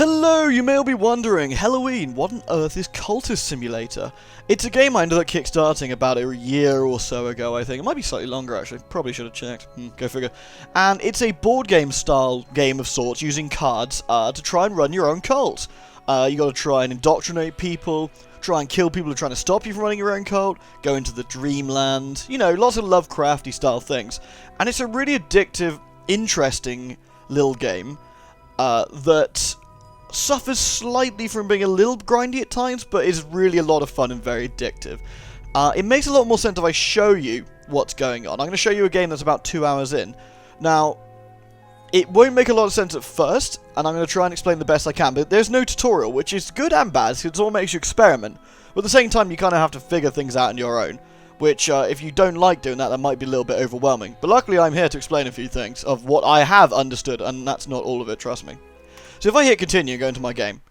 Hello, you may all be wondering, Halloween, what on earth is Cultist Simulator? It's a game I ended up kickstarting about a year or so ago, I think. It might be slightly longer, actually. Probably should have checked. Go figure. And it's a board game style game of sorts, using cards to try and run your own cult. You gotta try and indoctrinate people, try and kill people who are trying to stop you from running your own cult, go into the dreamland, you know, lots of Lovecrafty style things. And it's a really addictive, interesting little game that suffers slightly from being a little grindy at times, but is really a lot of fun and very addictive. It makes a lot more sense if I show you what's going on. I'm going to show you a game that's about 2 hours in. Now, it won't make a lot of sense at first, and I'm going to try and explain the best I can, but there's no tutorial, which is good and bad, because it all makes you experiment. But at the same time, you kind of have to figure things out on your own, which, if you don't like doing that, that might be a little bit overwhelming. But luckily, I'm here to explain a few things of what I have understood, and that's not all of it, trust me. So if I hit continue and go into my game,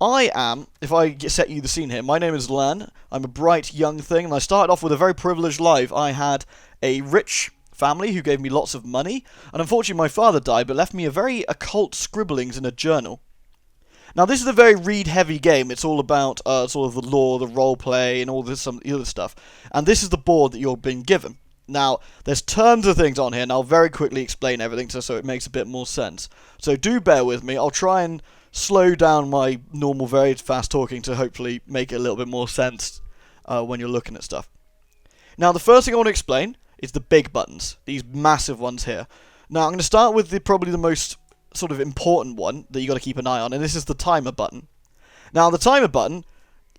I am, if I set you the scene here, my name is Lan, I'm a bright young thing, and I started off with a very privileged life. I had a rich family who gave me lots of money, and unfortunately my father died, but left me a very occult scribblings in a journal. Now this is a very read-heavy game. It's all about sort of the lore, the roleplay, and all this some other stuff. And this is the board that you're being given. Now, there's tons of things on here, and I'll very quickly explain everything so it makes a bit more sense. So do bear with me. I'll try and slow down my normal, very fast talking to hopefully make it a little bit more sense when you're looking at stuff. Now, the first thing I want to explain is the big buttons, these massive ones here. Now, I'm going to start with probably the most sort of important one that you got to keep an eye on, and this is the timer button. Now, the timer button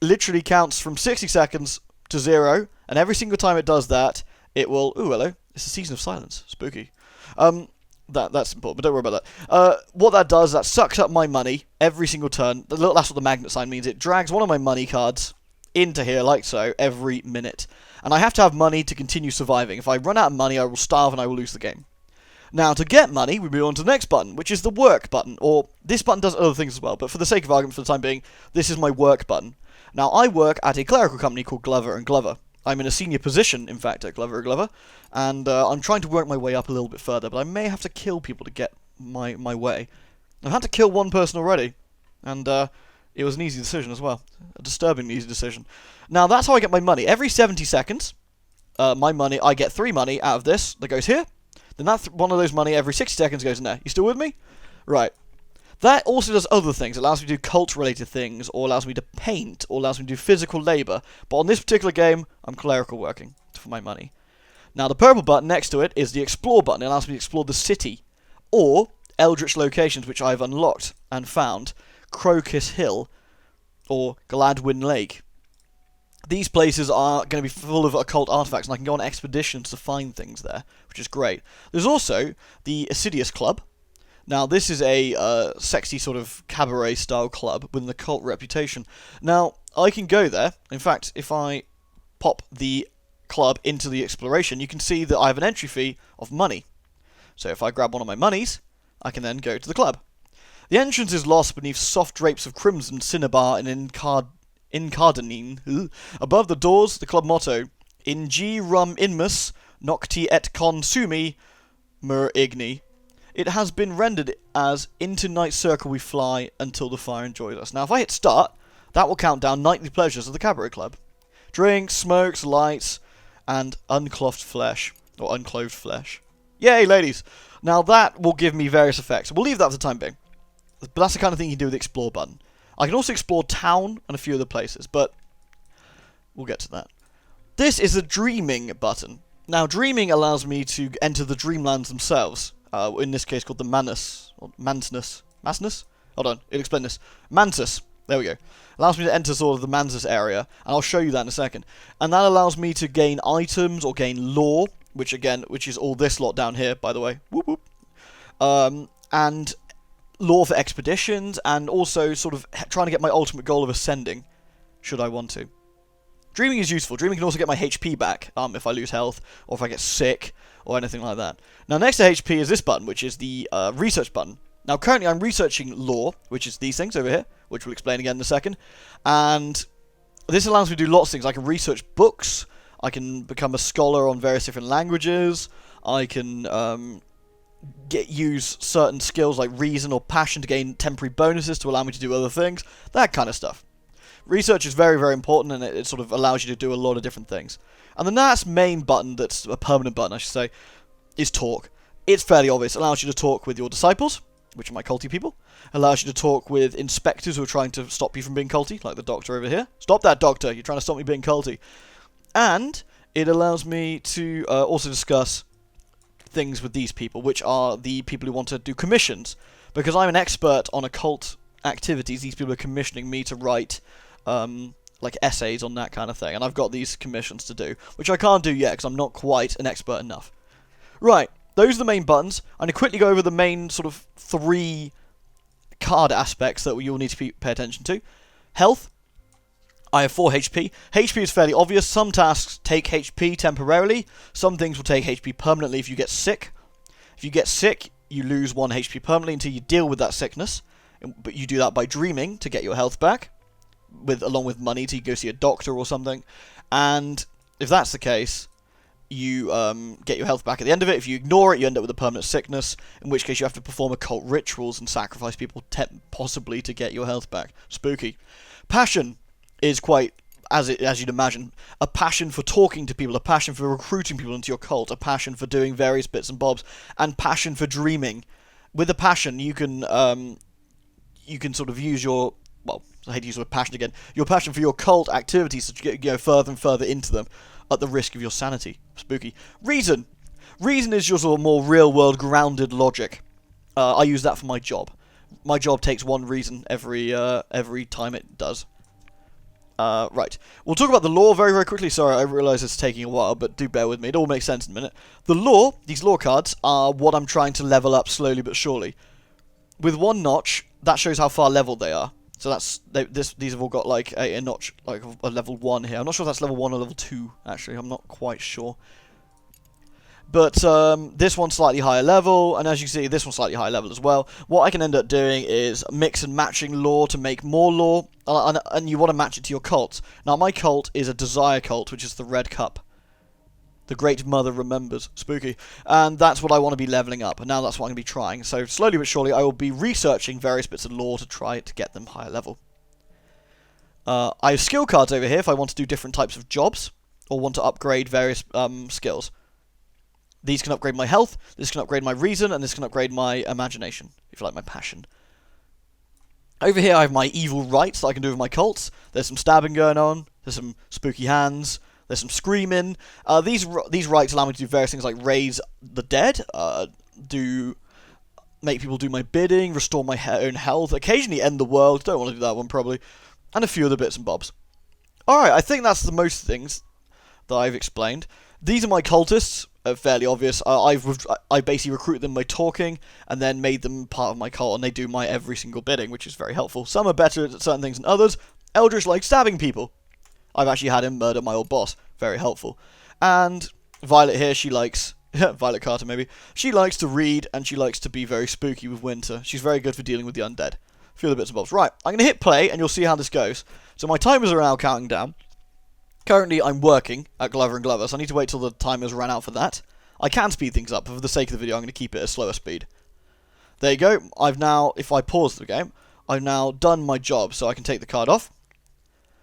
literally counts from 60 seconds to 0, and every single time it does that, it will... Ooh, hello. It's a season of silence. Spooky. That's important, but don't worry about that. What that does, that sucks up my money every single turn. That's what the magnet sign means. It drags one of my money cards into here, like so, every minute. And I have to have money to continue surviving. If I run out of money, I will starve and I will lose the game. Now, to get money, we move on to the next button, which is the work button. Or, this button does other things as well, but for the sake of argument, for the time being, this is my work button. Now, I work at a clerical company called Glover & Glover. I'm in a senior position, in fact, at Glover & Glover, and I'm trying to work my way up a little bit further, but I may have to kill people to get my way. I've had to kill one person already, and it was an easy decision as well. A disturbingly easy decision. Now, that's how I get my money. Every 70 seconds, my money, I get 3 money out of this that goes here. Then one of those money every 60 seconds goes in there. You still with me? Right. That also does other things. It allows me to do cult-related things, or allows me to paint, or allows me to do physical labour. But on this particular game, I'm clerical working for my money. Now, the purple button next to it is the explore button. It allows me to explore the city, or Eldritch locations which I've unlocked and found. Crocus Hill, or Gladwin Lake. These places are going to be full of occult artifacts, and I can go on expeditions to find things there, which is great. There's also the Assidious Club. Now, this is a sexy sort of cabaret-style club with an occult reputation. Now, I can go there. In fact, if I pop the club into the exploration, you can see that I have an entry fee of money. So if I grab one of my monies, I can then go to the club. The entrance is lost beneath soft drapes of crimson cinnabar and incardinine. Above the doors, the club motto, In G rum inmus, nocti et consumi, mer igni. It has been rendered as Into Night Circle we fly until the fire enjoys us. Now, if I hit start, that will count down nightly pleasures of the cabaret club. Drinks, smokes, lights, and unclothed flesh. Or unclothed flesh. Yay, ladies! Now, that will give me various effects. We'll leave that for the time being. But that's the kind of thing you can do with the explore button. I can also explore town and a few other places, but we'll get to that. This is the dreaming button. Now, dreaming allows me to enter the dreamlands themselves. In this case called the Manus, or Mantus. Masnus? Hold on, it'll explain this. Mantus. There we go. Allows me to enter sort of the Mantus area, and I'll show you that in a second. And that allows me to gain items or gain lore, which is all this lot down here, by the way. Whoop whoop. And lore for expeditions, and also sort of trying to get my ultimate goal of ascending, should I want to. Dreaming is useful. Dreaming can also get my HP back if I lose health, or if I get sick, or anything like that. Now, next to HP is this button, which is the research button. Now, currently I'm researching lore, which is these things over here, which we'll explain again in a second. And this allows me to do lots of things. I can research books, I can become a scholar on various different languages, I can use certain skills like reason or passion to gain temporary bonuses to allow me to do other things, that kind of stuff. Research is very, very important, and it sort of allows you to do a lot of different things. And the last main button, that's a permanent button I should say, is talk. It's fairly obvious. It allows you to talk with your disciples, which are my culty people. It allows you to talk with inspectors who are trying to stop you from being culty, like the doctor over here. Stop that, doctor! You're trying to stop me being culty. And it allows me to also discuss things with these people, which are the people who want to do commissions. Because I'm an expert on occult activities, these people are commissioning me to write like essays on that kind of thing, and I've got these commissions to do, which I can't do yet because I'm not quite an expert enough. Right, those are the main buttons. I'm going to quickly go over the main sort of 3 card aspects that you'll need to pay attention to. Health. I have 4 HP. HP is fairly obvious. Some tasks take HP temporarily. Some things will take HP permanently if you get sick. If you get sick, you lose 1 HP permanently until you deal with that sickness. But you do that by dreaming to get your health back, along with money to go see a doctor or something. And if that's the case, you get your health back at the end of it. If you ignore it, you end up with a permanent sickness, in which case you have to perform occult rituals and sacrifice people possibly to get your health back. Spooky. Passion is quite, as you'd imagine, a passion for talking to people, a passion for recruiting people into your cult, a passion for doing various bits and bobs, and passion for dreaming. With a passion, you can sort of use your, well, I hate to use the word passion again, your passion for your cult activities to go further and further into them at the risk of your sanity. Spooky. Reason. Reason is your sort of more real-world grounded logic. I use that for my job. My job takes 1 reason every time it does. Right. We'll talk about the law very, very quickly. Sorry, I realise it's taking a while, but do bear with me. It all makes sense in a minute. The law, these law cards, are what I'm trying to level up slowly but surely. With 1 notch, that shows how far leveled they are. So these have all got like a notch, like a level 1 here. I'm not sure if that's level 1 or level 2, actually. I'm not quite sure. But this one's slightly higher level, and as you see, this one's slightly higher level as well. What I can end up doing is mix and matching lore to make more lore, and you want to match it to your cult. Now, my cult is a desire cult, which is the red cup. The Great Mother remembers. Spooky. And that's what I want to be leveling up, and now that's what I'm going to be trying. So slowly but surely, I will be researching various bits of lore to try to get them higher level. I have skill cards over here if I want to do different types of jobs, or want to upgrade various skills. These can upgrade my health, this can upgrade my reason, and this can upgrade my imagination, if you like, my passion. Over here I have my evil rites that I can do with my cults. There's some stabbing going on, there's some spooky hands, there's some screaming. These rites allow me to do various things like raise the dead, make people do my bidding, restore my own health, occasionally end the world, don't want to do that one probably, and a few other bits and bobs. Alright, I think that's the most things that I've explained. These are my cultists. Fairly obvious. I basically recruit them by talking, and then made them part of my cult, and they do my every single bidding, which is very helpful. Some are better at certain things than others. Eldritch likes stabbing people. I've actually had him murder my old boss. Very helpful. And Violet here, she likes... Violet Carter, maybe. She likes to read, and she likes to be very spooky with winter. She's very good for dealing with the undead. A few other bits and bobs. Right, I'm going to hit play, and you'll see how this goes. So my timers are now counting down. Currently, I'm working at Glover & Glover, so I need to wait till the timers run out for that. I can speed things up, but for the sake of the video, I'm going to keep it at a slower speed. There you go. I've now, if I pause the game, I've now done my job, so I can take the card off.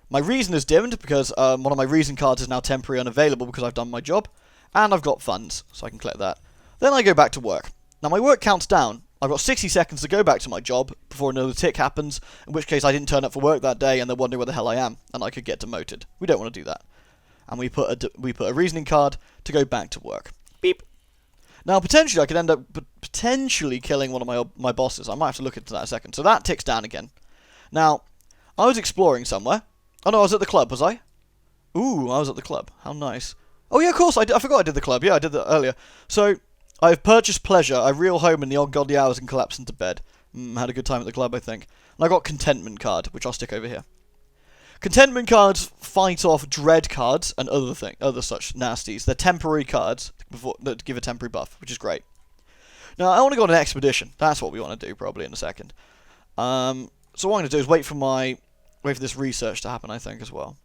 My reason is dimmed, because one of my reason cards is now temporarily unavailable because I've done my job. And I've got funds, so I can collect that. Then I go back to work. Now, my work counts down. I've got 60 seconds to go back to my job before another tick happens, in which case I didn't turn up for work that day and they're wondering where the hell I am, and I could get demoted. We don't want to do that. And we put a reasoning card to go back to work. Beep. Now, potentially, I could end up potentially killing one of my bosses. I might have to look into that in a second. So that ticks down again. Now, I was exploring somewhere. Oh, no, I was at the club, was I? Ooh, I was at the club. How nice. Oh, yeah, of course, I forgot I did the club. Yeah, I did that earlier. So, I've purchased pleasure. I reel home in the ungodly hours and collapse into bed. Had a good time at the club, I think. And I got contentment card, which I'll stick over here. Contentment cards fight off dread cards and other such nasties. They're temporary cards that give a temporary buff, which is great. Now, I want to go on an expedition. That's what we want to do, probably, in a second. So what I'm going to do is wait for this research to happen, I think, as well.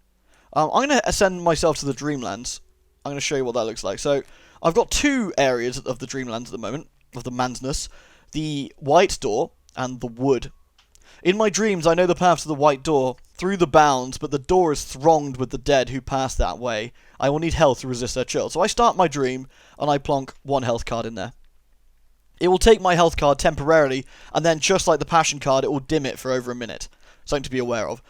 I'm going to send myself to the Dreamlands. I'm going to show you what that looks like. So, I've got 2 areas of the Dreamlands at the moment. of the mansness, the white door, and the wood. In my dreams, I know the path to the white door, through the bounds, but the door is thronged with the dead who pass that way. I will need health to resist their chill. So I start my dream, and I plonk 1 health card in there. It will take my health card temporarily, and then just like the passion card, it will dim it for over a minute. Something to be aware of.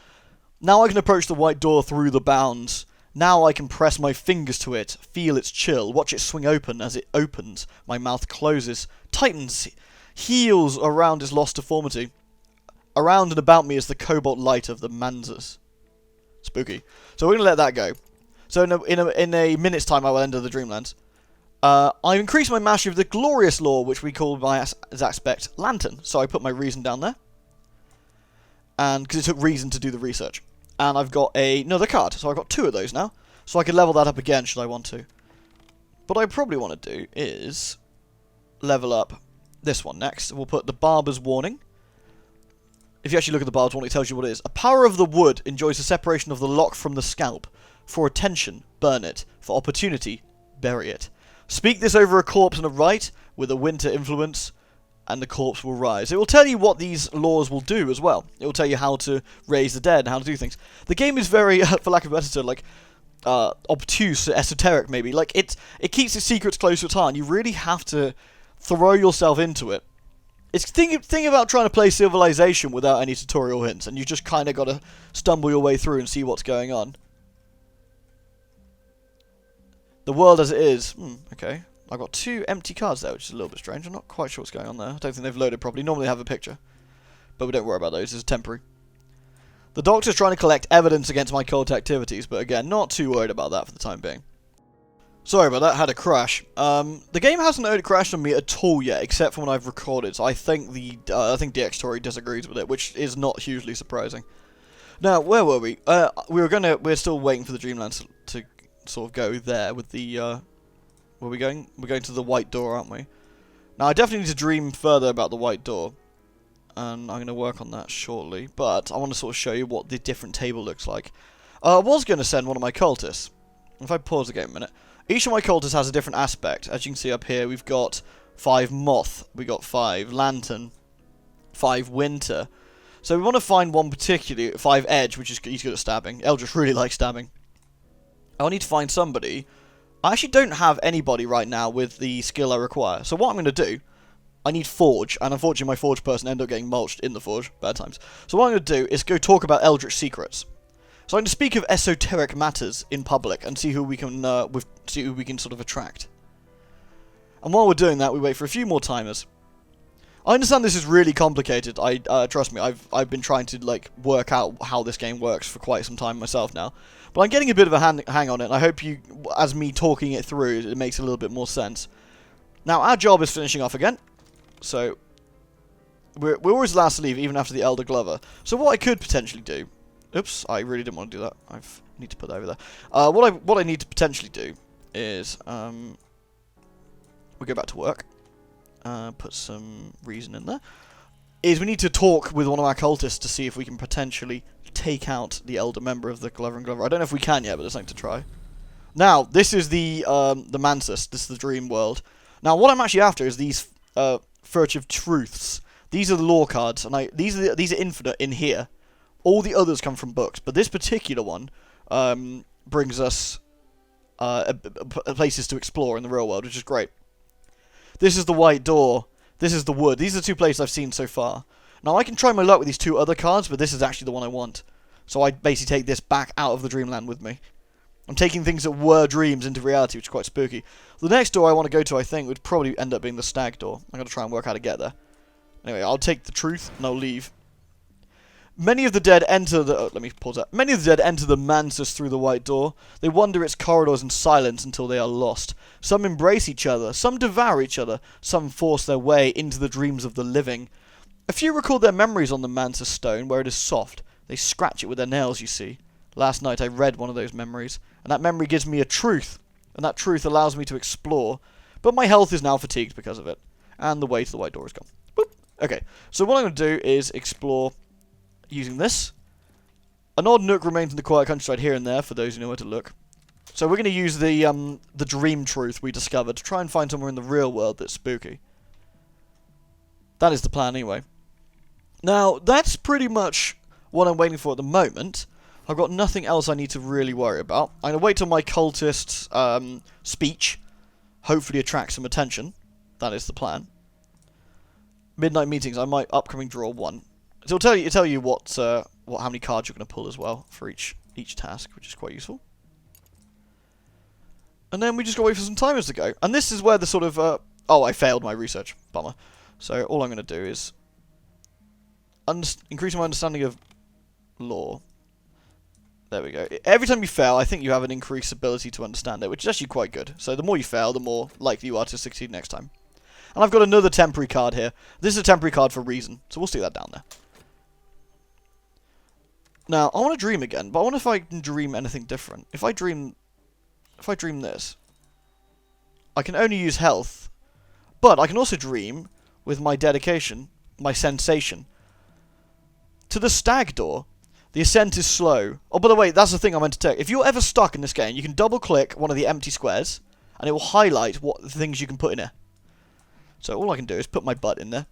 Now I can approach the white door through the bounds. Now I can press my fingers to it, feel its chill, watch it swing open. As it opens, my mouth closes, tightens, heals around its lost deformity. Around and about me is the cobalt light of the Manzas. Spooky. So we're going to let that go. So in a minute's time I will enter the Dreamlands. I've increased my mastery of the glorious lore, which we call by aspect Lantern. So I put my reason down there. And because it took reason to do the research. And I've got another card. So I've got 2 of those now. So I can level that up again should I want to. What I probably want to do is level up this one next. We'll put the Barber's Warning. If you actually look at the Barber's Warning, it tells you what it is. A power of the wood enjoys the separation of the lock from the scalp. For attention, burn it. For opportunity, bury it. Speak this over a corpse and a rite with a winter influence, and the corpse will rise. It will tell you what these laws will do as well. It will tell you how to raise the dead and how to do things. The game is very, for lack of a better term, like, obtuse, esoteric maybe. Like, it keeps its secrets close to its heart, and you really have to throw yourself into it. It's think about trying to play Civilization without any tutorial hints, and you just kind of got to stumble your way through and see what's going on. The world as it is. Okay. I've got 2 empty cards there, which is a little bit strange. I'm not quite sure what's going on there. I don't think they've loaded properly. Normally they have a picture. But we don't worry about those. It's temporary. The Doctor's trying to collect evidence against my cult activities, but again, not too worried about that for the time being. Sorry about that, had a crash. The game hasn't crashed on me at all yet, except for when I've recorded. So I think DxTory disagrees with it, which is not hugely surprising. Now, where were we? We're still waiting for the Dreamlands to sort of go there with the. Where are we going? We're going to the white door, aren't we? Now, I definitely need to dream further about the white door, and I'm going to work on that shortly. But I want to sort of show you what the different table looks like. I was going to send one of my cultists. If I pause the game a minute. Each of my cultists has a different aspect. As you can see up here, we've got 5 moth, we got 5 lantern, 5 winter. So we want to find one particularly, 5 edge, which is he's good at stabbing. Eldritch really likes stabbing. I need to find somebody. I actually don't have anybody right now with the skill I require. So what I'm going to do, I need forge, and unfortunately my forge person ended up getting mulched in the forge. Bad times. So what I'm going to do is go talk about Eldritch secrets. So I'm going to speak of esoteric matters in public and see who we can sort of attract. And while we're doing that, we wait for a few more timers. I understand this is really complicated. Trust me, I've been trying to like work out how this game works for quite some time myself now. But I'm getting a bit of a hang on it. And I hope you, as me talking it through, it makes a little bit more sense. Now our job is finishing off again. So we're always last to leave, even after the Elder Glover. So what I could potentially do. Oops, I really didn't want to do that. I need to put that over there. What I need to potentially do is we go back to work. Put some reason in there. Is we need to talk with one of our cultists to see if we can potentially take out the elder member of the Glover and Glover. I don't know if we can yet, but there's something to try. Now, this is the Mansus. This is the dream world. Now, what I'm actually after is these furtive truths. These are the lore cards, and these are infinite in here. All the others come from books, but this particular one brings us places to explore in the real world, which is great. This is the white door. This is the wood. These are the 2 places I've seen so far. Now, I can try my luck with these 2 other cards, but this is actually the one I want. So I basically take this back out of the dreamland with me. I'm taking things that were dreams into reality, which is quite spooky. The next door I want to go to, I think, would probably end up being the stag door. I'm going to try and work how to get there. Anyway, I'll take the truth, and I'll leave. Many of the dead enter the... let me pause that. Many of the dead enter the Mansus through the white door. They wander its corridors in silence until they are lost. Some embrace each other. Some devour each other. Some force their way into the dreams of the living. A few record their memories on the Mansus stone, where it is soft. They scratch it with their nails, you see. Last night I read one of those memories, and that memory gives me a truth, and that truth allows me to explore. But my health is now fatigued because of it, and the way to the white door is gone. Boop. Okay, so what I'm going to do is explore... using this. An odd nook remains in the quiet countryside here and there for those who know where to look. So we're going to use the dream truth we discovered to try and find somewhere in the real world that's spooky. That is the plan anyway. Now, that's pretty much what I'm waiting for at the moment. I've got nothing else I need to really worry about. I'm going to wait till my cultist speech hopefully attracts some attention. That is the plan. Midnight meetings, I might upcoming draw 1. So it'll tell you what how many cards you're going to pull as well for each task, which is quite useful. And then we just got to wait for some timers to go. And this is where the sort of oh, I failed my research. Bummer. So all I'm going to do is increase my understanding of law. There we go. Every time you fail, I think you have an increased ability to understand it, which is actually quite good. So the more you fail, the more likely you are to succeed next time. And I've got another temporary card here. This is a temporary card for a reason, so we'll stick that down there. Now, I want to dream again, but I wonder if I can dream anything different. If I dream this, I can only use health, but I can also dream with my dedication, my sensation. To the stag door, the ascent is slow. Oh, by the way, that's the thing I meant to take. If you're ever stuck in this game, you can double-click one of the empty squares, and it will highlight what things you can put in it. So all I can do is put my butt in there.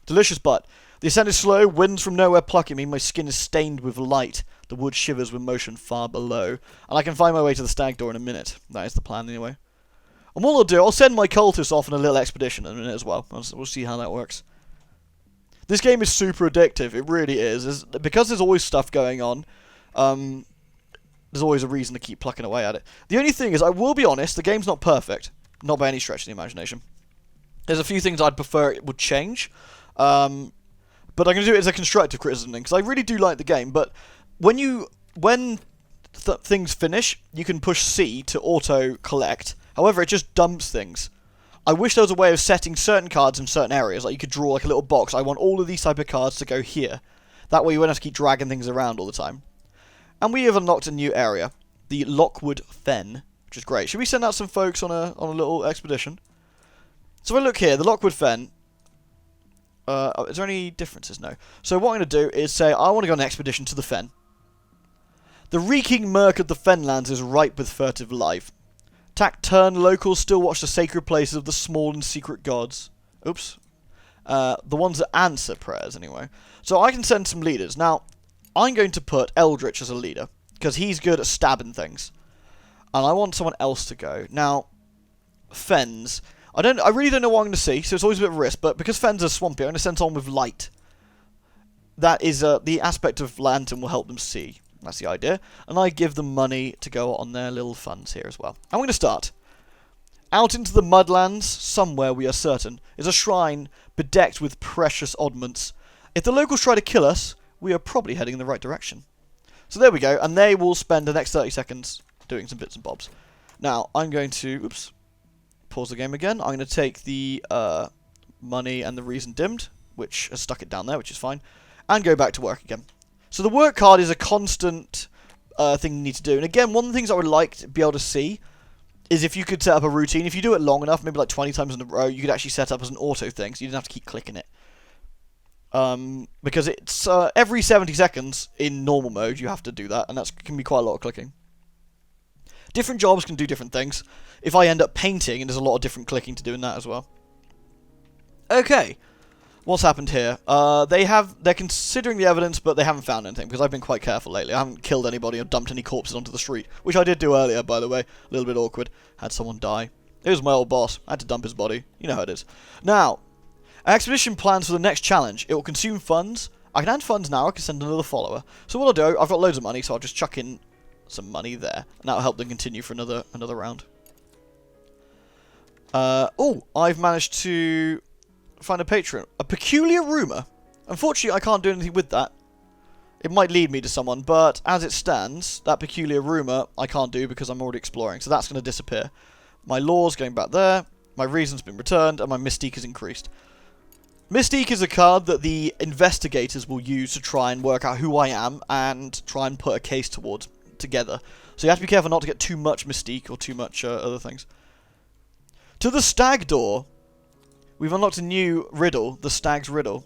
Delicious butt. The ascent is slow, winds from nowhere plucking me, my skin is stained with light, the wood shivers with motion far below, and I can find my way to the stag door in a minute. That is the plan anyway. And what I'll do, I'll send my cultists off on a little expedition in a minute as well. We'll see how that works. This game is super addictive, it really is. Because there's always stuff going on, there's always a reason to keep plucking away at it. The only thing is, I will be honest, the game's not perfect. Not by any stretch of the imagination. There's a few things I'd prefer it would change. But I'm going to do it as a constructive criticism thing, because I really do like the game, but when things finish, you can push C to auto-collect. However, it just dumps things. I wish there was a way of setting certain cards in certain areas, like you could draw like a little box. I want all of these type of cards to go here. That way you won't have to keep dragging things around all the time. And we have unlocked a new area, the Lockwood Fen, which is great. Should we send out some folks on a little expedition? So if I look here, the Lockwood Fen. Is there any differences? No. So what I'm going to do is say, I want to go on an expedition to the Fen. The reeking murk of the Fenlands is ripe with furtive life. Tact-turn locals still watch the sacred places of the small and secret gods. Oops. The ones that answer prayers, anyway. So I can send some leaders. Now, I'm going to put Eldritch as a leader, because he's good at stabbing things. And I want someone else to go. Now, Fens. I really don't know what I'm going to see, so it's always a bit of a risk, but because Fens are swampy, I'm going to send someone with light. That is, the aspect of lantern will help them see. That's the idea. And I give them money to go on their little funds here as well. I'm going to start. Out into the mudlands, somewhere we are certain, is a shrine bedecked with precious oddments. If the locals try to kill us, we are probably heading in the right direction. So there we go, and they will spend the next 30 seconds doing some bits and bobs. Now, I'm going to... Oops. Pause the game again. I'm going to take the money and the reason dimmed, which has stuck it down there, which is fine, and go back to work again. So the work card is a constant thing you need to do. And again, one of the things I would like to be able to see is if you could set up a routine. If you do it long enough, maybe like 20 times in a row, you could actually set up as an auto thing, so you didn't have to keep clicking it. Because it's every 70 seconds in normal mode, you have to do that, and that can be quite a lot of clicking. Different jobs can do different things. If I end up painting, and there's a lot of different clicking to do in that as well. Okay. What's happened here? They're considering the evidence, but they haven't found anything, because I've been quite careful lately. I haven't killed anybody or dumped any corpses onto the street, which I did do earlier, by the way. A little bit awkward. Had someone die. It was my old boss. I had to dump his body. You know how it is. Now, our expedition plans for the next challenge. It will consume funds. I can add funds now. I can send another follower. So what I'll do, I've got loads of money, so I'll just chuck in some money there. And that'll help them continue for another round. Oh, I've managed to find a patron. A peculiar rumour. Unfortunately, I can't do anything with that. It might lead me to someone, but as it stands, that peculiar rumour I can't do because I'm already exploring, so that's going to disappear. My law's going back there, my reason's been returned, and my mystique is increased. Mystique is a card that the investigators will use to try and work out who I am and try and put a case together. So you have to be careful not to get too much mystique or too much other things. To the stag door, we've unlocked a new riddle, the stag's riddle.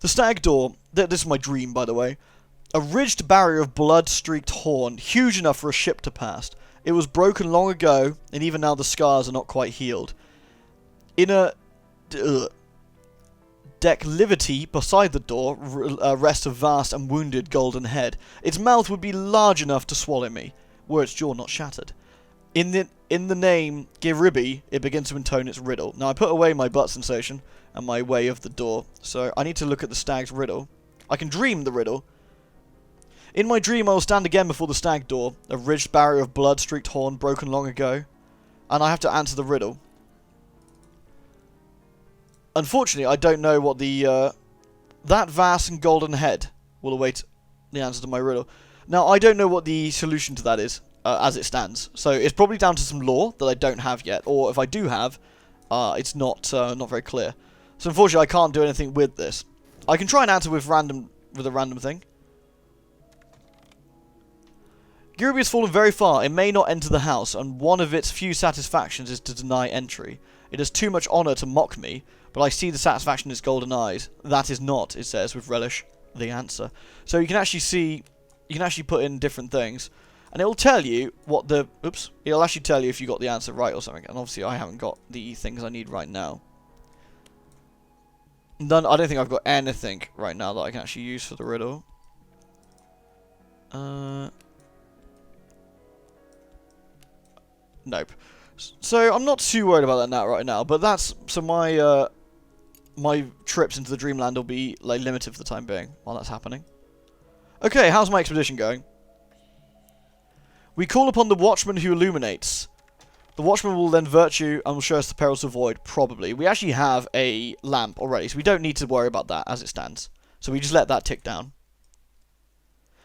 The stag door, this is my dream by the way, a ridged barrier of blood-streaked horn, huge enough for a ship to pass. It was broken long ago, and even now the scars are not quite healed. In a declivity beside the door rests a vast and wounded golden head. Its mouth would be large enough to swallow me, were its jaw not shattered. In the name Giribi, it begins to intone its riddle. Now I put away my butt sensation and my way of the door, so I need to look at the stag's riddle. I can dream the riddle. In my dream I will stand again before the stag door, a ridged barrier of blood-streaked horn broken long ago, and I have to answer the riddle. Unfortunately, I don't know what the, that vast and golden head will await the answer to my riddle. Now, I don't know what the solution to that is, as it stands. So, it's probably down to some lore that I don't have yet, or if I do have, it's not very clear. So, unfortunately, I can't do anything with this. I can try and answer with a random thing. Giribi has fallen very far. It may not enter the house, and one of its few satisfactions is to deny entry. It has too much honour to mock me, but I see the satisfaction in its golden eyes. That is not, it says with relish, the answer. So you can actually see, you can actually put in different things, and it will tell you what the, oops, it'll actually tell you if you got the answer right or something, and obviously I haven't got the things I need right now. None, I don't think I've got anything right now that I can actually use for the riddle. Nope. So I'm not too worried about that right now, but that's, so my, my trips into the dreamland will be like limited for the time being while that's happening. Okay, how's my expedition going? We call upon the watchman who illuminates. The watchman will then virtue and will show us the perils to avoid, probably. We actually have a lamp already, so we don't need to worry about that as it stands. So we just let that tick down.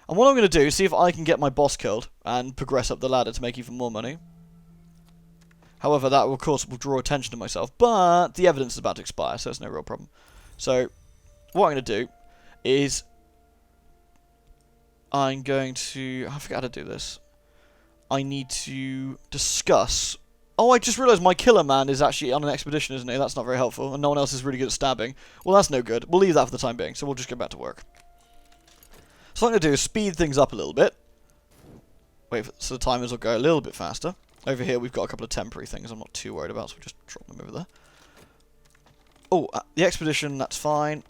And what I'm going to do is see if I can get my boss killed and progress up the ladder to make even more money. However, that, of course, will draw attention to myself, but the evidence is about to expire, so it's no real problem. So, what I'm going to do is I'm going to, I forgot how to do this. I need to discuss. Oh, I just realised my killer man is actually on an expedition, isn't he? That's not very helpful, and no one else is really good at stabbing. Well, that's no good. We'll leave that for the time being, so we'll just go back to work. So what I'm going to do is speed things up a little bit. Wait, so the timers will go a little bit faster. Over here, we've got a couple of temporary things I'm not too worried about, so we'll just drop them over there. Oh, the expedition, that's fine.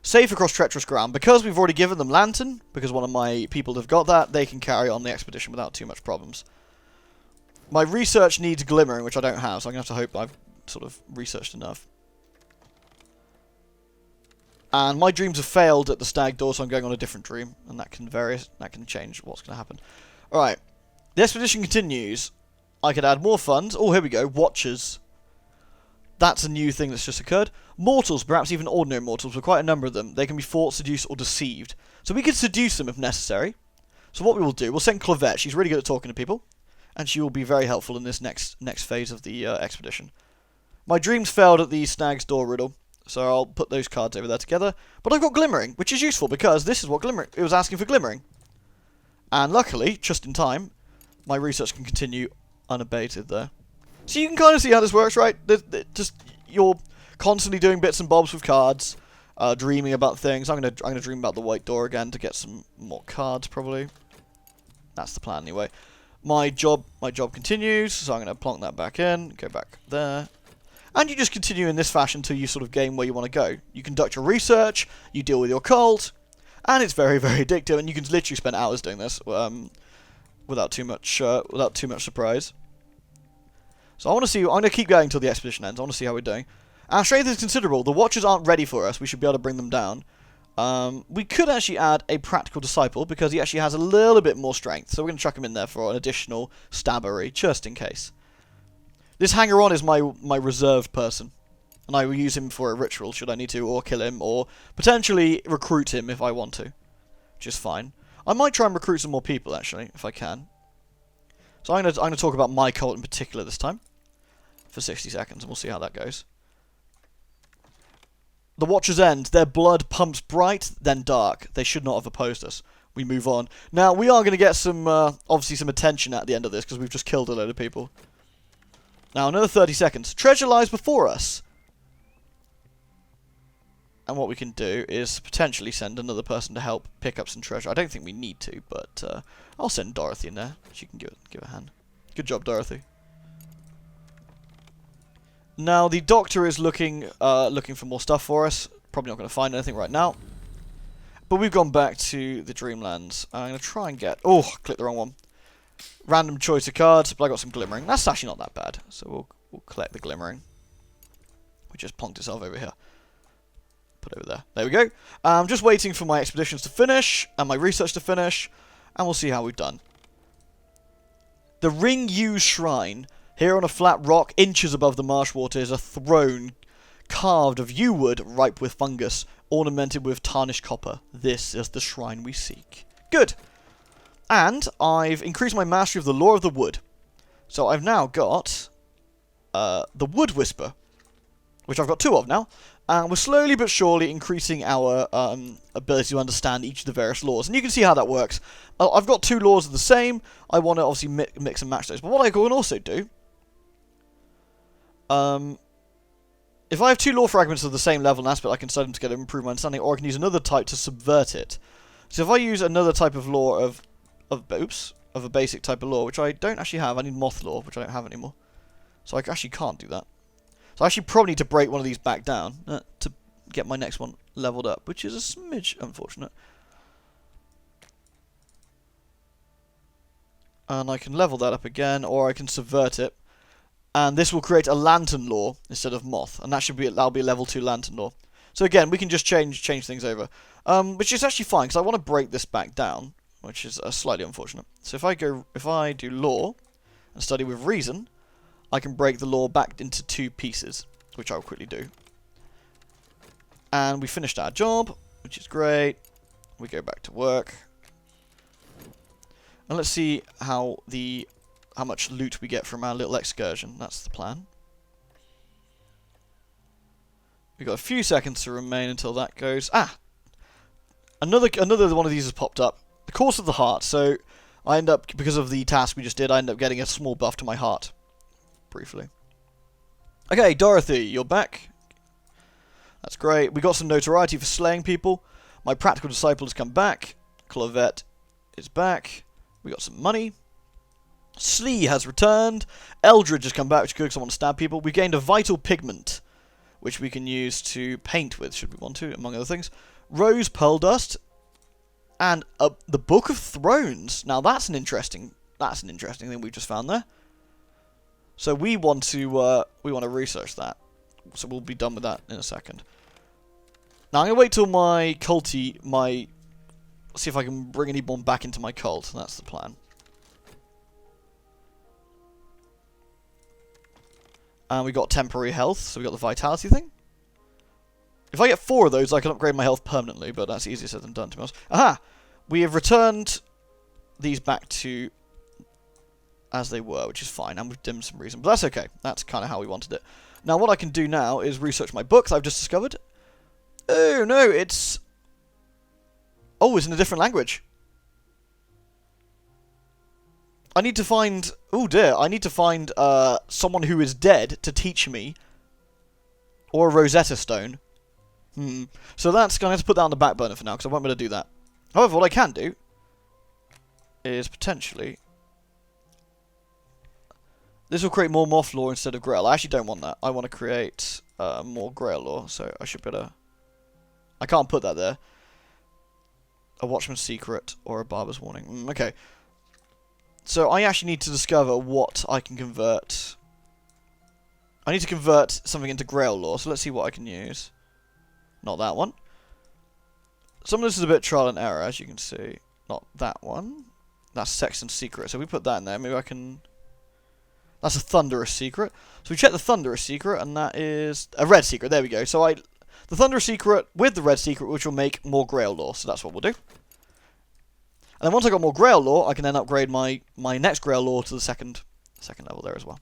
Safe across treacherous ground. Because we've already given them lantern, because one of my people have got that, they can carry on the expedition without too much problems. My research needs glimmering, which I don't have, so I'm going to have to hope I've sort of researched enough. And my dreams have failed at the stag door, so I'm going on a different dream, and that can vary, that can change what's going to happen. Alright, the expedition continues. I could add more funds. Oh, here we go. Watchers. That's a new thing that's just occurred. Mortals, perhaps even ordinary mortals, with quite a number of them. They can be fought, seduced, or deceived. So we could seduce them if necessary. So what we will do, we'll send Clavette. She's really good at talking to people. And she will be very helpful in this next phase of the expedition. My dreams failed at the stag's door riddle. So I'll put those cards over there together. But I've got glimmering, which is useful because this is what glimmering, it was asking for glimmering. And luckily, just in time, my research can continue unabated there. So you can kind of see how this works, right? Just you're constantly doing bits and bobs with cards, dreaming about things. I'm gonna dream about the white door again to get some more cards, probably. That's the plan anyway. My job continues, so I'm gonna plonk that back in, go back there, and you just continue in this fashion until you sort of gain where you want to go. You conduct your research, you deal with your cult, and it's very, very addictive. And you can literally spend hours doing this. Without too much surprise. So I want to see. I'm going to keep going until the expedition ends. I want to see how we're doing. Our strength is considerable. The Watchers aren't ready for us. We should be able to bring them down. We could actually add a practical disciple because he actually has a little bit more strength. So we're going to chuck him in there for an additional stabbery, just in case. This hanger-on is my reserved person, and I will use him for a ritual should I need to, or kill him, or potentially recruit him if I want to, which is fine. I might try and recruit some more people, actually, if I can. So I'm gonna talk about my cult in particular this time, for 60 seconds, and we'll see how that goes. The Watchers end. Their blood pumps bright, then dark. They should not have opposed us. We move on. Now, we are going to get some, obviously some attention at the end of this, because we've just killed a load of people. Now, another 30 seconds. Treasure lies before us. And what we can do is potentially send another person to help pick up some treasure. I don't think we need to, but I'll send Dorothy in there. She can give a hand. Good job, Dorothy. Now the doctor is looking for more stuff for us. Probably not going to find anything right now. But we've gone back to the Dreamlands. I'm going to try and get... Oh, I clicked the wrong one. Random choice of cards, but I got some glimmering. That's actually not that bad. So we'll collect the glimmering. We just plonked itself over here. Put over there. There we go. I'm just waiting for my expeditions to finish and my research to finish, and we'll see how we've done. The Ring Yew Shrine. Here on a flat rock, inches above the marsh water, is a throne carved of yew wood ripe with fungus, ornamented with tarnished copper. This is the shrine we seek. Good. And I've increased my mastery of the lore of the wood. So I've now got the Wood Whisper, which I've got 2 of now. And we're slowly but surely increasing our ability to understand each of the various laws. And you can see how that works. I've got 2 laws of the same. I want to obviously mix and match those. But what I can also do... if I have 2 law fragments of the same level and aspect, I can study them together to improve my understanding, or I can use another type to subvert it. So if I use another type of law of a basic type of law, which I don't actually have. I need moth law, which I don't have anymore. So I actually can't do that. So I actually probably need to break one of these back down to get my next one leveled up, which is a smidge unfortunate. And I can level that up again, or I can subvert it. And this will create a lantern law instead of moth, and that'll be a level 2 lantern law. So again, we can just change things over, which is actually fine because I want to break this back down, which is slightly unfortunate. So if I do law and study with reason, I can break the law back into 2 pieces, which I'll quickly do. And we finished our job, which is great. We go back to work, and let's see how much loot we get from our little excursion. That's the plan. We've got a few seconds to remain until that goes. Ah! Another one of these has popped up. The Course of the Heart. So, I end up, because of the task we just did, I end up getting a small buff to my heart. Briefly. Okay, Dorothy, you're back. That's great. We got some notoriety for slaying people. My practical disciple has come back. Clavette is back. We got some money. Slee has returned. Eldritch has come back, which is good because I want to stab people. We gained a vital pigment, which we can use to paint with, should we want to, among other things. Rose Pearl Dust. And the Book of Thrones. Now that's an interesting thing we've just found there. So we want to research that. So we'll be done with that in a second. Now I'm gonna wait till my see if I can bring anyone back into my cult. That's the plan. And we got temporary health, so we got the vitality thing. If I get 4 of those, I can upgrade my health permanently, but that's easier said than done, to be honest. Aha! We have returned these back to as they were, which is fine, and we've dimmed some reason, but that's okay. That's kind of how we wanted it. Now, what I can do now is research my books I've just discovered. Oh, no, it's... Oh, it's in a different language. I need to find... Oh, dear. I need to find someone who is dead to teach me. Or a Rosetta Stone. So that's going to have to put that on the back burner for now, because I won't be able to do that. However, what I can do is potentially... This will create more moth lore instead of grail. I actually don't want that. I want to create more grail lore, so I should better... I can't put that there. A Watchman's Secret or a Barber's Warning. Okay. So I actually need to discover what I can convert. I need to convert something into grail lore, so let's see what I can use. Not that one. Some of this is a bit trial and error, as you can see. Not that one. That's Sexton's Secret, so we put that in there. Maybe I can... That's a Thunderous Secret. So we check the Thunderous Secret, and that is a Red Secret. There we go. So the Thunderous Secret with the Red Secret, which will make more grail lore, so that's what we'll do. And then once I got more grail lore, I can then upgrade my next grail lore to the second level there as well.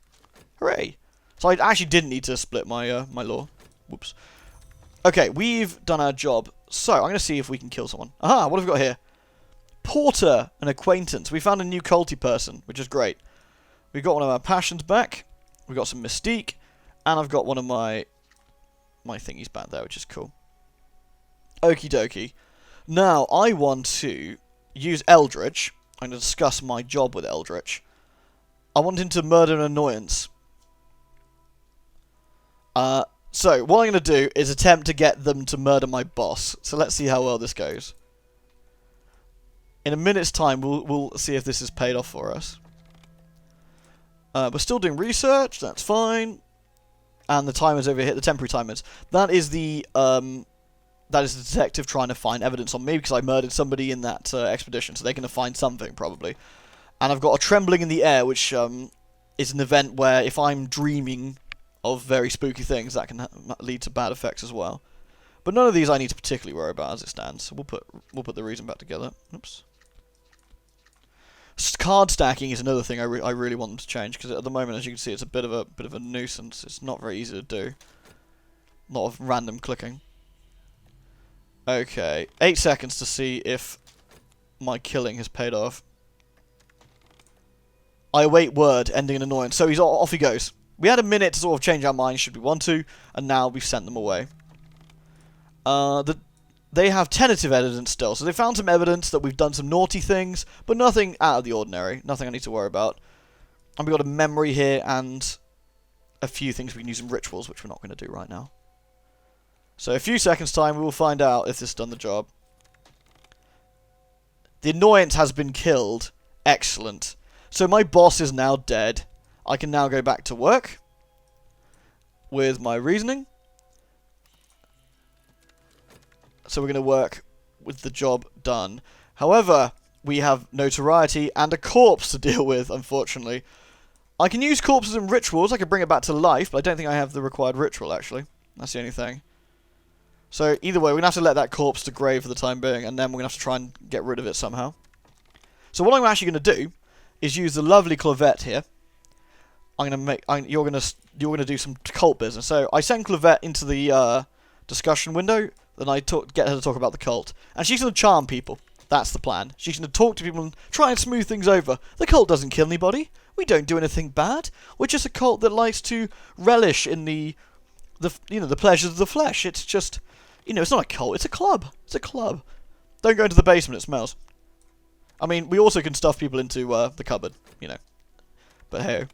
Hooray! So I actually didn't need to split my my lore. Whoops. Okay, we've done our job. So I'm going to see if we can kill someone. Aha! What have we got here? Porter, an acquaintance. We found a new culty person, which is great. We got one of our passions back. We got some mystique, and I've got one of my thingies back there, which is cool. Okie dokie. Now I want to use Eldritch. I'm going to discuss my job with Eldritch. I want him to murder an annoyance. So, what I'm going to do is attempt to get them to murder my boss. So let's see how well this goes. In a minute's time, we'll see if this has paid off for us. We're still doing research, that's fine. And the timer's over here, the temporary timers. That is the detective trying to find evidence on me because I murdered somebody in that expedition. So they're going to find something, probably. And I've got a trembling in the air, which is an event where if I'm dreaming of very spooky things, that can lead to bad effects as well. But none of these I need to particularly worry about as it stands. So we'll put the reason back together. Oops. Card stacking is another thing I really want them to change, because at the moment, as you can see, it's a bit of a nuisance. It's not very easy to do. A lot of random clicking. Okay, 8 seconds to see if my killing has paid off. I await word, ending in annoyance. So off he goes. We had a minute to sort of change our minds should we want to, and now we've sent them away. They have tentative evidence still, so they found some evidence that we've done some naughty things, but nothing out of the ordinary, nothing I need to worry about. And we've got a memory here, and a few things we can use in rituals, which we're not going to do right now. So a few seconds time, we will find out if this has done the job. The annoyance has been killed. Excellent. So my boss is now dead. I can now go back to work with my reasoning. So we're going to work with the job done. However, we have notoriety and a corpse to deal with, unfortunately. I can use corpses in rituals. I can bring it back to life, but I don't think I have the required ritual, actually. That's the only thing. So either way, we're going to have to let that corpse degrade for the time being, and then we're going to have to try and get rid of it somehow. So what I'm actually going to do is use the lovely Clavette here. You're going to do some cult business. So I send Clavette into the discussion window. Then I get her to talk about the cult. And she's going to charm people. That's the plan. She's going to talk to people and try and smooth things over. The cult doesn't kill anybody. We don't do anything bad. We're just a cult that likes to relish in the pleasures of the flesh. It's just, it's not a cult. It's a club. It's a club. Don't go into the basement. It smells. I mean, we also can stuff people into the cupboard, But hey.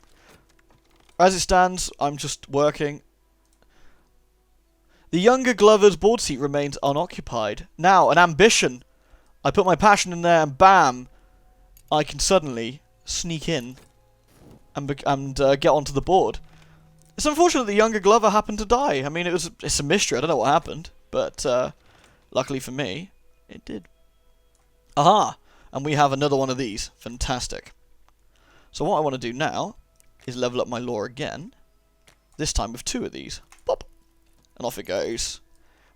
As it stands, I'm just working. The younger Glover's board seat remains unoccupied. Now, an ambition. I put my passion in there, and bam, I can suddenly sneak in and get onto the board. It's unfortunate the younger Glover happened to die. I mean, it's a mystery. I don't know what happened, but luckily for me, it did. Aha! And we have another one of these. Fantastic. So what I want to do now is level up my lore again. This time with 2 of these. Pop! And off it goes.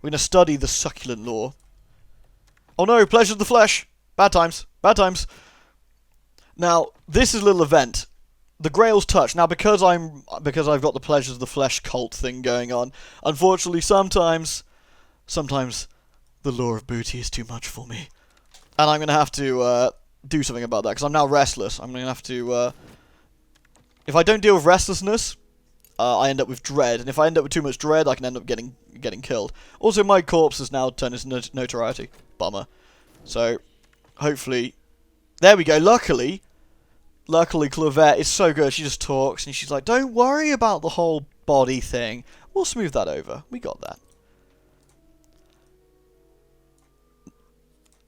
We're going to study the succulent lore. Oh no, pleasure of the flesh! Bad times. Bad times. Now, this is a little event. The Grail's touch. Now, because I've got the pleasures of the flesh cult thing going on, unfortunately, sometimes the lore of booty is too much for me. And I'm going to have to do something about that, because I'm now restless. I'm going to have to... if I don't deal with restlessness, I end up with dread. And if I end up with too much dread, I can end up getting killed. Also, my corpse has now turned into notoriety. Bummer. So, hopefully... There we go. Luckily, Clavette is so good. She just talks, and she's like, don't worry about the whole body thing. We'll smooth that over. We got that.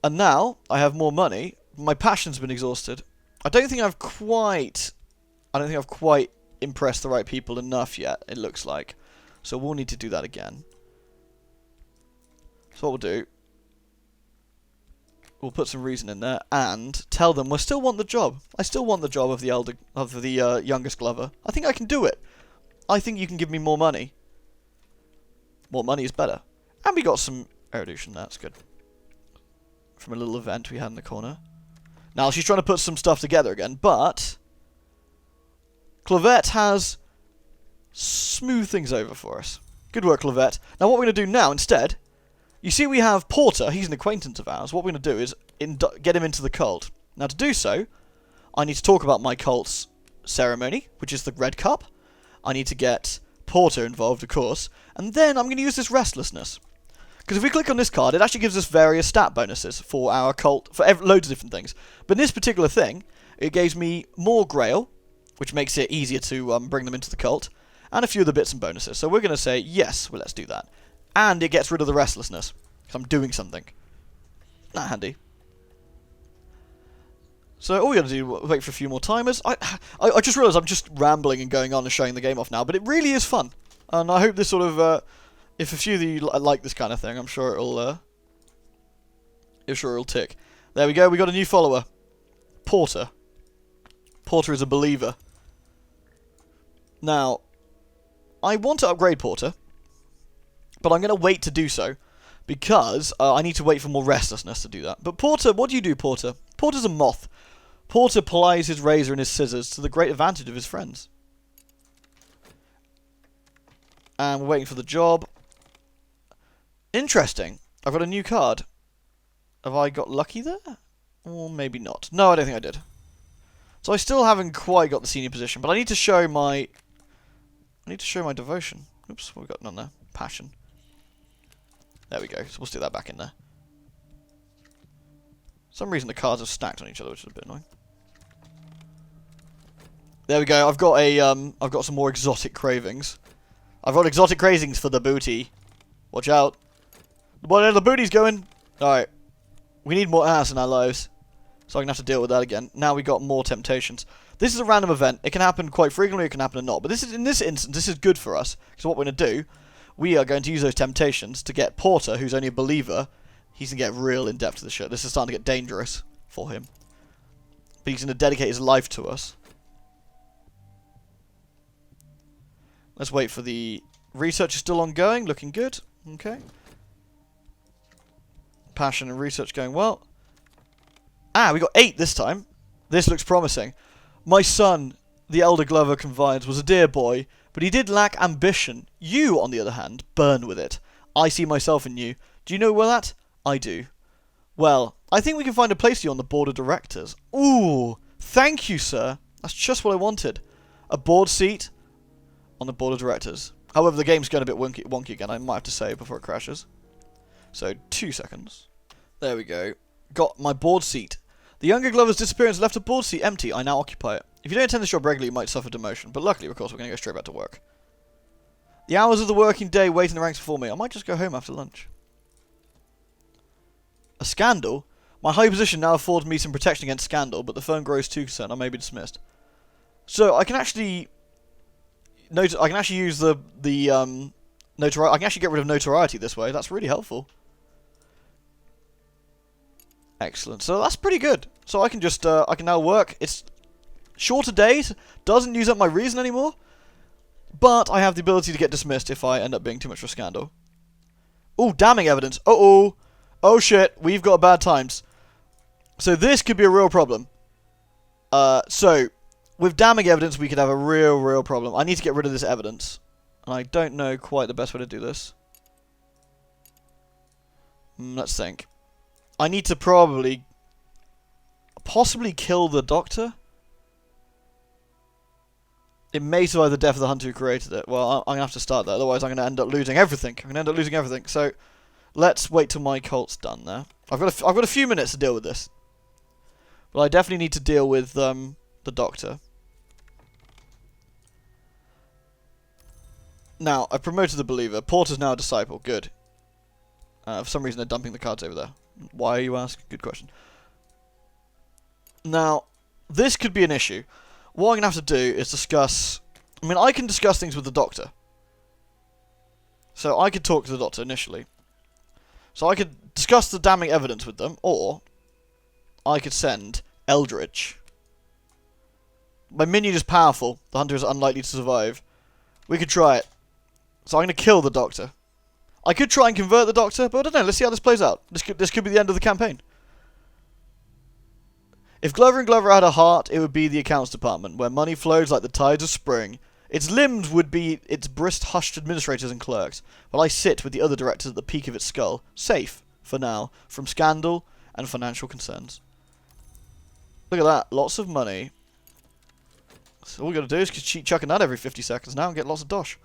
And now, I have more money. My passion's been exhausted. I don't think I've quite impressed the right people enough yet, it looks like. So we'll need to do that again. So what we'll do, we'll put some reason in there and tell them we still want the job. I still want the job of the youngest Glover. I think I can do it. I think you can give me more money. More money is better. And we got some erudition, that's good. From a little event we had in the corner. Now she's trying to put some stuff together again, but Clavette has smoothed things over for us. Good work, Clavette. Now what we're going to do now instead, you see we have Porter, he's an acquaintance of ours. What we're going to do is get him into the cult. Now to do so, I need to talk about my cult's ceremony, which is the red cup. I need to get Porter involved, of course, and then I'm going to use this restlessness. Because if we click on this card, it actually gives us various stat bonuses for our cult, for loads of different things. But in this particular thing, it gives me more Grail, which makes it easier to bring them into the cult. and a few other bits and bonuses. So we're going to say, yes, well, let's do that. And it gets rid of the restlessness, because I'm doing something. Not handy. So all we got to do is wait for a few more timers. I just realised I'm just rambling and going on and showing the game off now, but it really is fun. And I hope this sort of, if a few of you like this kind of thing, I'm sure it'll tick. There we go, we got a new follower. Porter. Porter is a believer. Now, I want to upgrade Porter, but I'm going to wait to do so, because I need to wait for more restlessness to do that. But Porter, what do you do, Porter? Porter's a moth. Porter plies his razor and his scissors to the great advantage of his friends. And we're waiting for the job. Interesting. I've got a new card. Have I got lucky there? Or maybe not. No, I don't think I did. So I still haven't quite got the senior position, but I need to show my... devotion. Oops, what have we got none there? Passion. There we go. So we'll stick that back in there. For some reason the cards are stacked on each other, which is a bit annoying. There we go. I've got some more exotic cravings. I've got exotic cravings for the booty. Watch out. Where the booty's going? Alright. We need more ass in our lives. So I'm going to have to deal with that again. Now we got more temptations. This is a random event. It can happen quite frequently, it can happen or not. But this is, in this instance, this is good for us. So what we're going to do, we are going to use those temptations to get Porter, who's only a believer. He's going to get real in-depth to the shit. This is starting to get dangerous for him. But he's going to dedicate his life to us. Let's wait for the... Research is still ongoing, looking good. Okay. Passion and research going well. Ah, we got 8 this time. This looks promising. My son, the elder Glover confides, was a dear boy, but he did lack ambition. You, on the other hand, burn with it. I see myself in you. Do you know where that? I do. Well, I think we can find a place for you on the board of directors. Ooh, thank you, sir. That's just what I wanted. A board seat on the board of directors. However, the game's going a bit wonky again, I might have to say, before it crashes. So, 2 seconds. There we go. Got my board seat. The younger Glover's disappearance left a board seat empty. I now occupy it. If you don't attend this job regularly, you might suffer demotion. But luckily, of course, we're going to go straight back to work. The hours of the working day wait in the ranks before me. I might just go home after lunch. A scandal? My high position now affords me some protection against scandal, but the firm grows too concerned. I may be dismissed. So, I can actually... I can actually use the notoriety. I can actually get rid of notoriety this way. That's really helpful. Excellent. So that's pretty good. So I can just I can now work. It's shorter days. Doesn't use up my reason anymore. But I have the ability to get dismissed if I end up being too much of a scandal. Oh, damning evidence. Uh-oh. Oh shit. We've got bad times. So this could be a real problem. So with damning evidence, we could have a real problem. I need to get rid of this evidence. And I don't know quite the best way to do this. Let's think. I need to possibly kill the doctor. It may survive the death of the hunter who created it. Well, I'm going to have to start that. Otherwise, I'm going to end up losing everything. So, let's wait till my cult's done there. I've got a few minutes to deal with this. But I definitely need to deal with the doctor. Now, I've promoted the believer. Porter's now a disciple. Good. For some reason, they're dumping the cards over there. Why, you ask? Good question. Now, this could be an issue. What I'm going to have to do is discuss... I mean, I can discuss things with the doctor. So I could talk to the doctor initially. So I could discuss the damning evidence with them, or I could send Eldritch. My minion is powerful. The hunter is unlikely to survive. We could try it. So I'm going to kill the doctor. I could try and convert the doctor, but I don't know. Let's see how this plays out. This could be the end of the campaign. If Glover and Glover had a heart, it would be the accounts department, where money flows like the tides of spring. Its limbs would be its brisk-hushed administrators and clerks, while I sit with the other directors at the peak of its skull, safe, for now, from scandal and financial concerns. Look at that. Lots of money. So all we got to do is keep chucking that every 50 seconds now and get lots of dosh.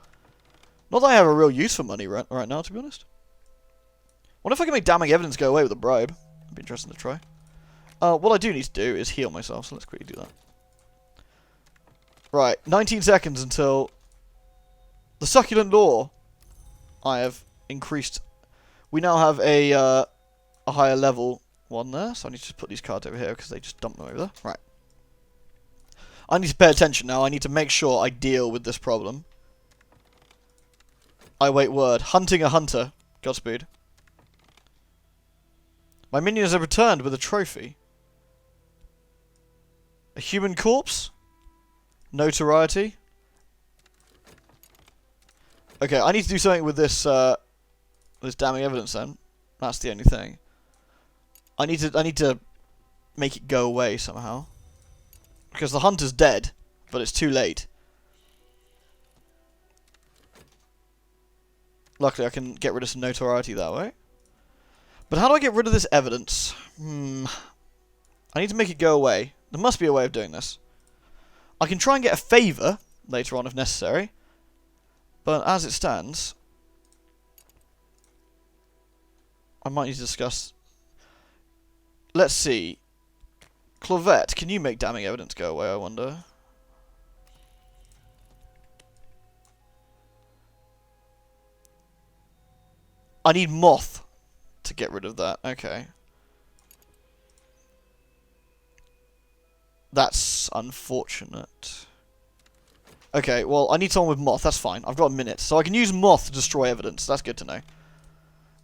Not that I have a real use for money right now, to be honest. Wonder if I can make damning evidence go away with a bribe. It'd be interesting to try. What I do need to do is heal myself, so let's quickly do that. Right, 19 seconds until The succulent door, I have increased. We now have a higher level one there, so I need to put these cards over here because they just dump them over there. Right. I need to pay attention now. I need to make sure I deal with this problem. I wait word. Hunting a hunter. Godspeed. My minions have returned with a trophy. A human corpse? Notoriety? Okay, I need to do something with this this damning evidence then. That's the only thing. I need to make it go away somehow. Because the hunter's dead, but it's too late. Luckily I can get rid of some notoriety that way. But how do I get rid of this evidence? I need to make it go away. There must be a way of doing this. I can try and get a favour later on if necessary. But as it stands, I might need to discuss. Let's see. Clavette, can you make damning evidence go away, I wonder? I need moth to get rid of that. Okay. That's unfortunate. Okay, well, I need someone with moth. That's fine. I've got a minute. So I can use moth to destroy evidence. That's good to know.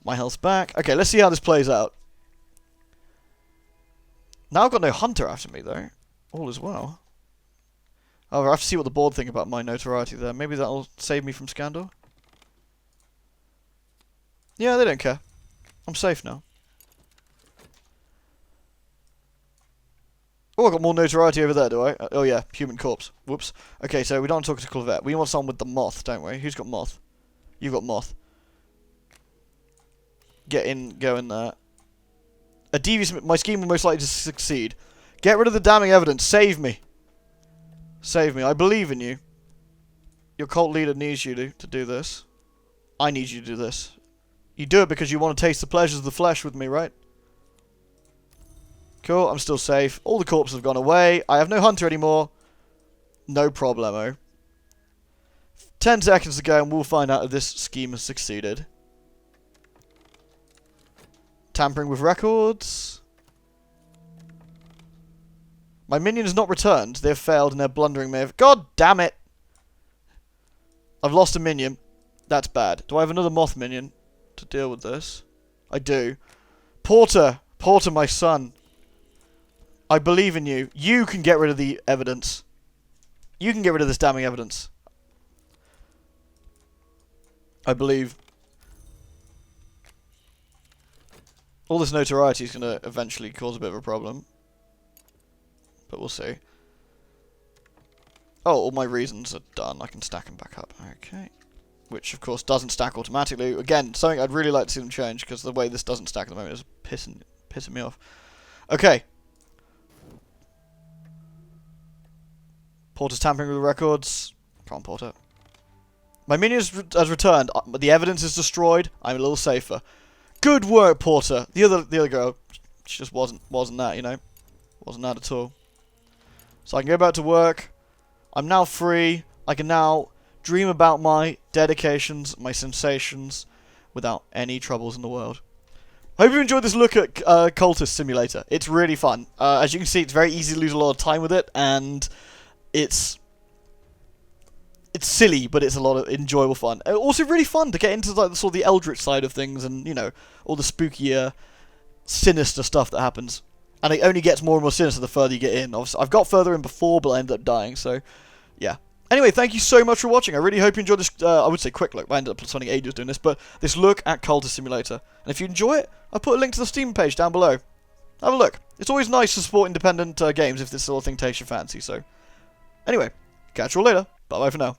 My health's back. Okay, let's see how this plays out. Now I've got no hunter after me, though. All is well. However, I have to see what the board think about my notoriety there. Maybe that'll save me from scandal. Yeah, they don't care. I'm safe now. Oh, I got more notoriety over there, do I? Oh yeah, human corpse. Whoops. Okay, so we don't want to talk to Clavette. We want someone with the moth, don't we? Who's got moth? You've got moth. Get in, go in there. A devious... My scheme will most likely to succeed. Get rid of the damning evidence. Save me. Save me. I believe in you. Your cult leader needs you to do this. I need you to do this. You do it because you want to taste the pleasures of the flesh with me, right? Cool, I'm still safe. All the corpses have gone away. I have no hunter anymore. No problemo. 10 seconds to go and we'll find out if this scheme has succeeded. Tampering with records. My minion has not returned. They have failed and their blundering may have... God damn it! I've lost a minion. That's bad. Do I have another moth minion to deal with this? I do. Porter! Porter, my son. I believe in you. You can get rid of the evidence. You can get rid of this damning evidence. I believe. All this notoriety is going to eventually cause a bit of a problem. But we'll see. Oh, all my reasons are done. I can stack them back up. Okay. Which, of course, doesn't stack automatically. Again, something I'd really like to see them change, because the way this doesn't stack at the moment is pissing me off. Okay. Porter's tampering with the records. Come on, Porter. My minion has returned. The evidence is destroyed. I'm a little safer. Good work, Porter. The other girl, she just wasn't that, you know. Wasn't that at all. So I can go back to work. I'm now free. I can now dream about my dedications, my sensations, without any troubles in the world. I hope you enjoyed this look at Cultist Simulator. It's really fun. As you can see, it's very easy to lose a lot of time with it, and it's silly, but it's a lot of enjoyable fun. Also really fun to get into like the sort of the Eldritch side of things, and you know, all the spookier, sinister stuff that happens. And it only gets more and more sinister the further you get in. Obviously, I've got further in before, but I ended up dying. So, yeah. Anyway, thank you so much for watching. I really hope you enjoyed this, I would say quick look, but I ended up spending ages doing this, but this look at Cultist Simulator. And if you enjoy it, I'll put a link to the Steam page down below. Have a look. It's always nice to support independent games if this sort of thing takes your fancy, so... Anyway, catch you all later. Bye-bye for now.